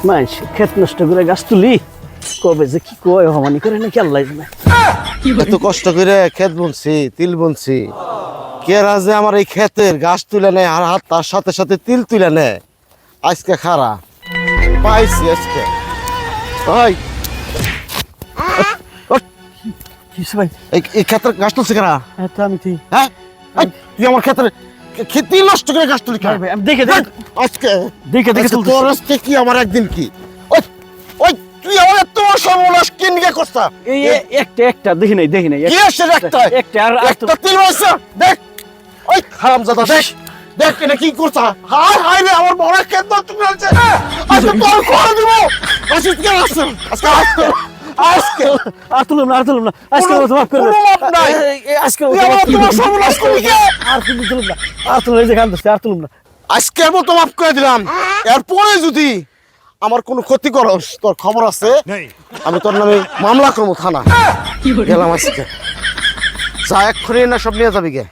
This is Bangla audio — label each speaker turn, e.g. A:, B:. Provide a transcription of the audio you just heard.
A: মাইস ক্ষেত নষ্ট করে গাছ তুলি কবে যে কি কয় হমানি করে নাকি আল্লাহ জানে।
B: এত কষ্ট করে ক্ষেত বুনছি তিল বুনছি কেরা যে আমার এই ক্ষেতের গাছ তুলে নেয় আর হাত তার সাথে সাথে তিল তুলে নেয় আজকে খারা পাইছি আজকে ভাই
A: কি ভাই
B: এই ক্ষেতের গাছ তুলছে কেনা
A: এত আমি তুই
B: হ্যাঁ এই, তুই আমার ক্ষেতের তিল নষ্ট করে গাছ তুলি কেন
A: ভাই আমি দেখে
B: আজকে
A: দেখে
B: আজকে
A: তুলতেছি।
B: তোর আজকে কি আমার একদিন কি ওই ওই তুই আমার এত সর্বনাশ কি নিয়ে করছা
A: এই একটা দেখি নাই
B: কি আসছে একটা
A: একটা আর
B: একটা তিল হয়েছে দেখ ওই হারামজাদা দেখ দেখ এটা কি করছা হাই হাই রে আমার বড় ক্ষেত নষ্ট করেছে আজকে তোর করে দিব আজকে কি আসছে আজকে আজকে আজকে
A: আর তুলুম না আজকে
B: কোনো-
A: মাফ করে
B: কোনো মাপ নাই।
A: আজকে
B: তুই আমার তোমার সর্বনাশ করবি কে
A: আর তুলুম না আর তুলুম এই যে কান ধরছে আর তুলুম না
B: আজকের মতো মাফ করে দিলাম এরপরে যদি আমার কোনো ক্ষতি করস তোর খবর আছে আমি তোর নামে মামলা করবো থানা গেলাম আজকে যা এক্ষুনি না সব নিয়ে যাবি গে